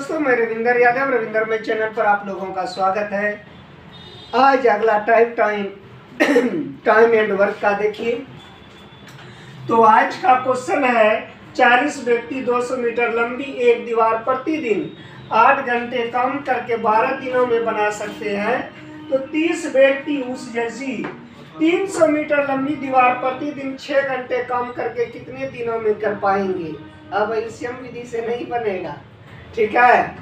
दोस्तों, मैं रविंदर यादव, रविंदर में चैनल पर आप लोगों का स्वागत है। आज अगला टाइम एंड वर्क का देखिए। तो आज का क्वेश्चन है 40 व्यक्ति 200 मीटर लंबी एक दीवार प्रतिदिन 8 घंटे काम करके 12 दिनों में बना सकते हैं। तो 30 व्यक्ति उस जैसी 300 मीटर लंबी दीवार प्रतिदिन 6 घंटे काम करके कितने दिनों में कर पाएंगे। अब एलसीएम विधि से नहीं बनेगा, ठीक है।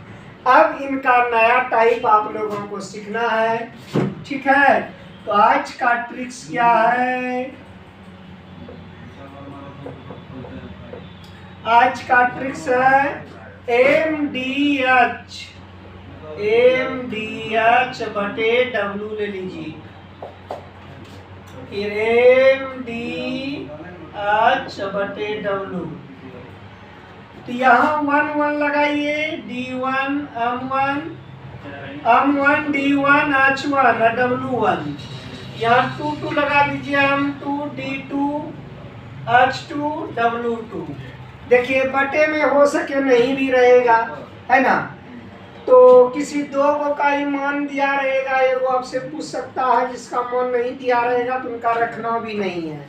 अब इनका नया टाइप आप लोगों को सीखना है, ठीक है। तो आज का ट्रिक्स क्या है? आज का ट्रिक्स है MDH बटे W ले लीजिए। MDH बटे W। तो यहाँ 1 लगाइए, D1 M1 D1 H1 W1। यहाँ 2 लगा दीजिए, M2 D2 H2 W2। देखिए बटे में हो सके नहीं भी रहेगा, है ना। तो किसी दो को का ही मान दिया रहेगा, एगो आपसे पूछ सकता है, जिसका मान नहीं दिया रहेगा तो उनका रखना भी नहीं है।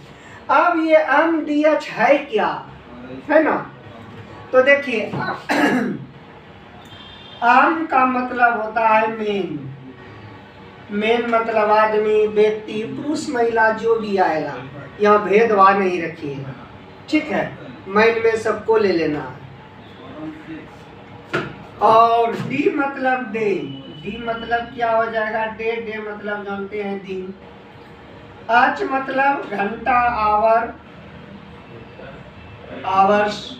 अब ये MDH है क्या, है ना। तो देखिए आम का मतलब होता है मेन मतलब आदमी, व्यक्ति, पुरुष महिला जो भी आएगा, यहाँ भेदभाव नहीं रखिएगा, ठीक है। माइंड में सबको ले लेना है। और डी मतलब डे, डी मतलब क्या हो जाएगा, डे मतलब जानते हैं दिन। एच मतलब घंटा, आवर्स।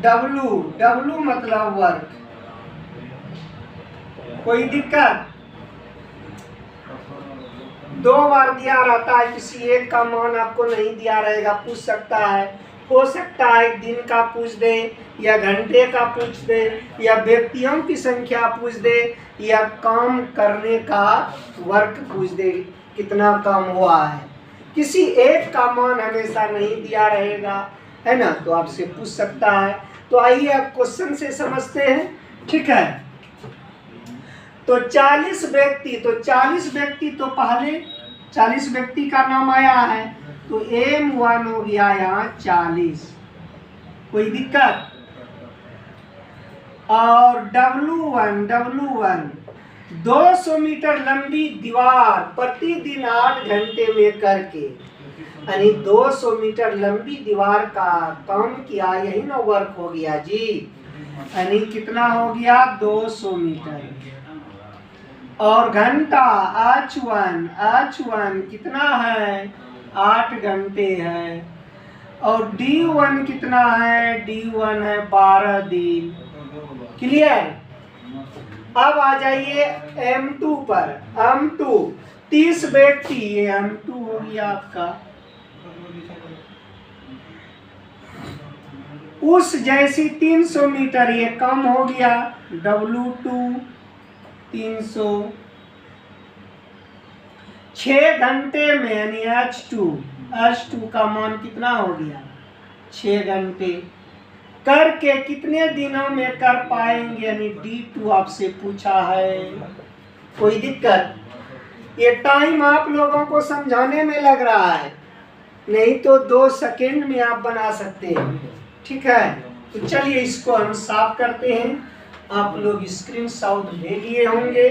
डब्लू मतलब वर्क। कोई दिक्कत? 2 बार दिया रहता है, किसी एक का मान आपको नहीं दिया रहेगा, पूछ सकता है। हो सकता है दिन का पूछ दे, या घंटे का पूछ दे, या व्यक्तियों की संख्या पूछ दे, या काम करने का वर्क पूछ दे, कितना काम हुआ है। किसी एक का मान हमेशा नहीं दिया रहेगा, है ना। तो आपसे पूछ सकता है। तो आइए अब क्वेश्चन से समझते हैं, ठीक है। तो 40 व्यक्ति तो पहले 40 व्यक्ति का नाम आया है, तो M1 हो गया यहाँ 40। कोई दिक्कत? और W1 200 मीटर लंबी दीवार प्रतिदिन 8 घंटे में करके, यानी 200 मीटर लंबी दीवार का काम किया, यही ना वर्क हो गया जी। यानी कितना हो गया, 200 मीटर। और घंटा H1 कितना है, 8 घंटे है। और D1 कितना है, D1 है 12 दिन। क्लियर? अब आ जाइए M2 पर। M2 30 व्यक्ति, ये M2 हो गया आपका। उस जैसी 300 मीटर, ये कम हो गया, W2 300। 6 घंटे में, यानी H2 का मान कितना हो गया, 6 घंटे। करके कितने दिनों में कर पाएंगे, यानी D2 आपसे पूछा है। कोई दिक्कत? ये टाइम आप लोगों को समझाने में लग रहा है, नहीं तो 2 सेकेंड में आप बना सकते हैं, ठीक है। तो चलिए इसको हम साफ करते हैं। आप लोग स्क्रीनशॉट ले लिए होंगे।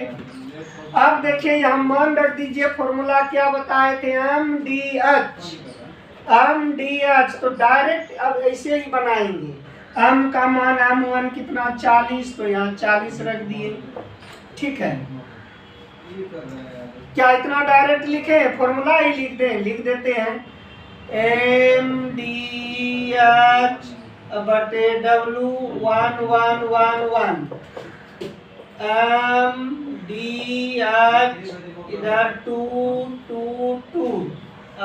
अब देखिए यहाँ मान रख दीजिए, फॉर्मूला क्या बताए थे, MDH। तो डायरेक्ट अब ऐसे ही बनाएंगे। M का मान M1 कितना, 40, तो यहाँ 40 रख दिए, ठीक है। क्या इतना डायरेक्ट लिखे, फॉर्मूला ही लिख देते हैं। MDH बटे W1 MDH इधर 2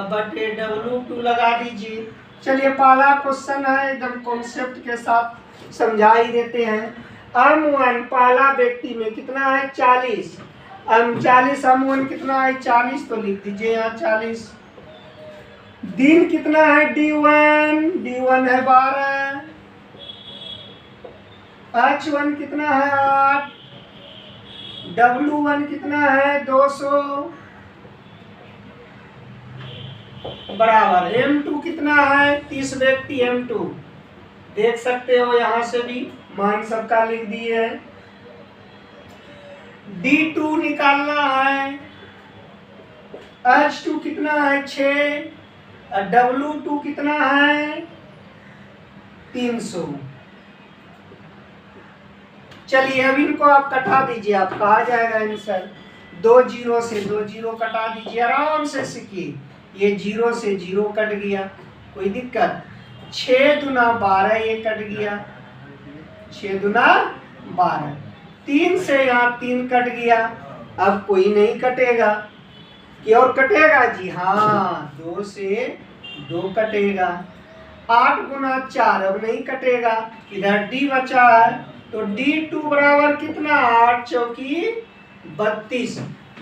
बटे W2 लगा दीजिए। चलिए पहला क्वेश्चन है, एकदम कॉन्सेप्ट के साथ समझा ही देते हैं। M1 पहला व्यक्ति में कितना है, 40। M1 कितना है, 40, तो लिख दीजिए यहाँ 40। दिन कितना है, D1 है 12। H1 कितना है 8, W1 कितना है 200 बराबर M2 कितना है 30 व्यक्ति M2 देख सकते हो, यहां से भी मान सबका लिख दिए है। D2 निकालना है, H2 कितना है 6, W2 कितना है 300। चलिए अब इनको आप कटा दीजिए, आपका आ जाएगा आंसर। 2 जीरो से 2 जीरो कटा दीजिए, आराम से सीखिए। ये 0 से 0 कट गया, कोई दिक्कत। 6 दूना 12 ये कट गया, 6 दूना 12। 3 से यहाँ 3 कट गया, अब कोई नहीं कटेगा। कि और कटेगा जी, हाँ 2 से 2 कटेगा। 8 गुना 4 अब नहीं कटेगा, इधर D बचा है तो D2 बराबर कितना 8 चौकी 32।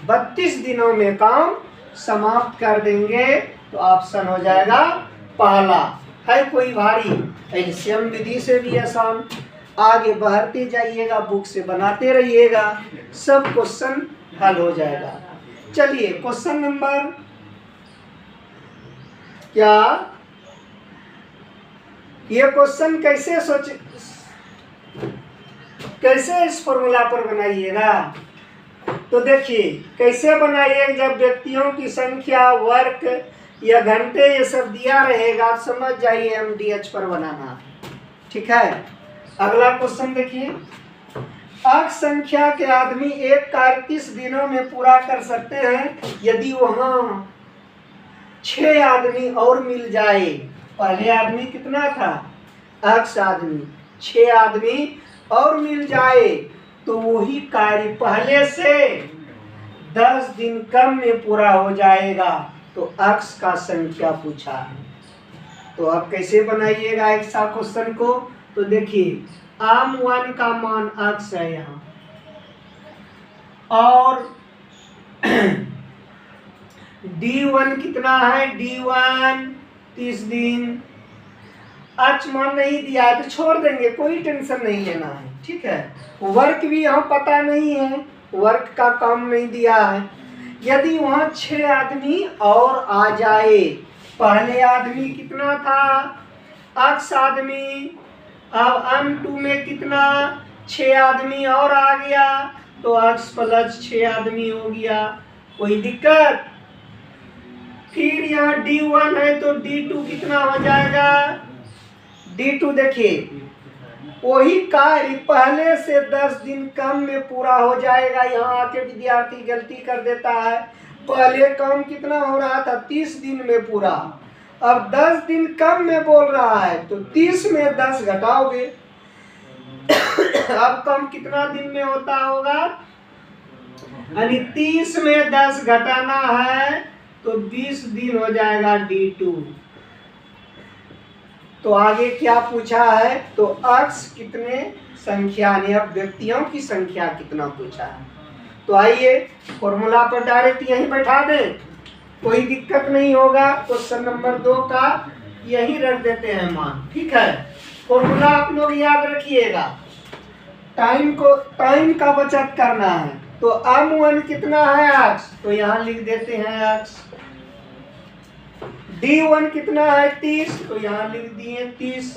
32 दिनों में काम समाप्त कर देंगे, तो ऑप्शन हो जाएगा पहला। है कोई भारी? एलसीएम विधि से भी आसान। आगे बढ़ते जाइएगा, बुक से बनाते रहिएगा, सब क्वेश्चन हल हो जाएगा। चलिए क्वेश्चन नंबर क्या, ये क्वेश्चन कैसे इस फॉर्मूला पर बनाइएगा? तो देखिए कैसे बनाइए, जब व्यक्तियों की संख्या, वर्क या घंटे ये सब दिया रहेगा, आप समझ जाइए MDH पर बनाना। ठीक है, अगला क्वेश्चन देखिए। अक संख्या के आदमी एक कार्य 30 दिनों में पूरा कर सकते हैं यदि वहां 6 आदमी और मिल जाए। पहले आदमी कितना था? अक्स आदमी। 6 आदमी और मिल जाए तो वही कार्य पहले से 10 दिन कम में पूरा हो जाएगा। तो अक्स का संख्या पूछा है, तो आप कैसे बनाइएगा एक सा क्वेश्चन को? तो देखिए आम 1 का मान अक्स है यहाँ, और D1 कितना है? D1 30 दिन। अक्स मान नहीं दिया है तो छोड़ देंगे, कोई टेंशन नहीं लेना है। ठीक है, वर्क भी यहाँ पता नहीं है, वर्क का काम नहीं दिया है। यदि वहाँ 6 आदमी और आ जाए, पहले आदमी कितना था? अक्स आदमी। अब M2 में कितना? 6 आदमी और आ गया, तो अक्स प्लस 6 आदमी हो गया, कोई दिक्कत? फिर यहाँ D1 है तो D2 कितना हो जाएगा? D2 देखिए वही कार्य पहले से 10 दिन कम में पूरा हो जाएगा। यहाँ आके विद्यार्थी गलती कर देता है, पहले काम कितना हो रहा था? 30 दिन में पूरा, अब 10 दिन कम में बोल रहा है तो 30 में 10 घटाओगे। अब कम कितना दिन में होता होगा? यानी 30 में 10 घटाना है तो 20 दिन हो जाएगा D2। तो आगे क्या पूछा है? तो अक्स कितने संख्या, यानी अब व्यक्तियों की संख्या कितना पूछा है। तो आइए फॉर्मूला पर डायरेक्ट यहीं बैठा दें, कोई दिक्कत नहीं होगा। क्वेश्चन नंबर 2 का यही रख देते हैं मान। ठीक है, फॉर्मूला आप लोग याद रखिएगा, टाइम का बचत करना है। तो M1 कितना है? अक्स, तो यहाँ लिख देते हैं अक्स। D1 कितना है? 30, तो यहाँ लिख दिए 30।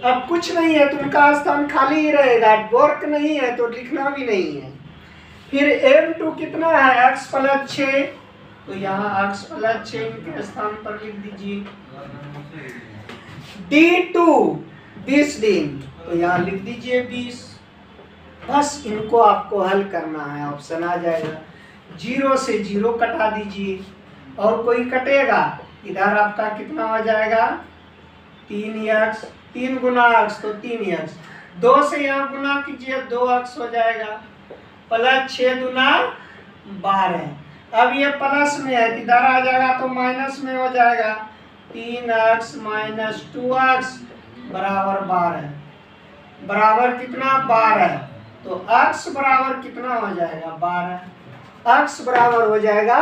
अब कुछ नहीं है तो उनका स्थान खाली ही रहेगा, वर्क नहीं है तो लिखना भी नहीं है। फिर M2 कितना है? x प्लस 6, तो यहाँ x प्लस 6 इनके स्थान पर लिख दीजिए। D2 20 दिन, तो यहाँ लिख दीजिए 20। बस इनको आपको हल करना है, ऑप्शन आ जाएगा। 0 से 0 कटा दीजिए, और कोई कटेगा? इधर आपका कितना हो जाएगा? 3x, 3 गुना x तो 3x। 2 से यहाँ गुना कीजिए, 2x हो जाएगा, प्लस 6 गुना 12। अब ये प्लस में है, इधर आ जाएगा तो माइनस में हो जाएगा। 3x माइनस 2x बराबर 12, बराबर कितना? 12। तो x बराबर कितना हो जाएगा? 12। x बराबर हो जाएगा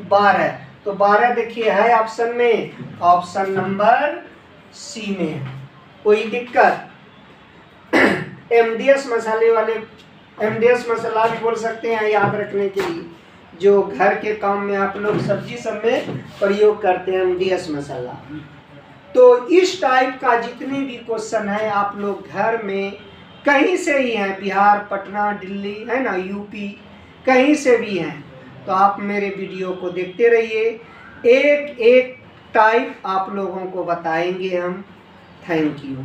12। तो 12 देखिए है ऑप्शन में, ऑप्शन नंबर सी में। कोई दिक्कत? एमडीएस मसाले वाले, एमडीएस मसाला भी बोल सकते हैं याद रखने के लिए, जो घर के काम में आप लोग सब्जी सब में प्रयोग करते हैं, एमडीएस मसाला। तो इस टाइप का जितने भी क्वेश्चन है आप लोग घर में कहीं से ही हैं, बिहार, पटना, दिल्ली है ना, यूपी, कहीं से भी हैं, तो आप मेरे वीडियो को देखते रहिए, एक एक टाइप आप लोगों को बताएंगे हम। Thank you.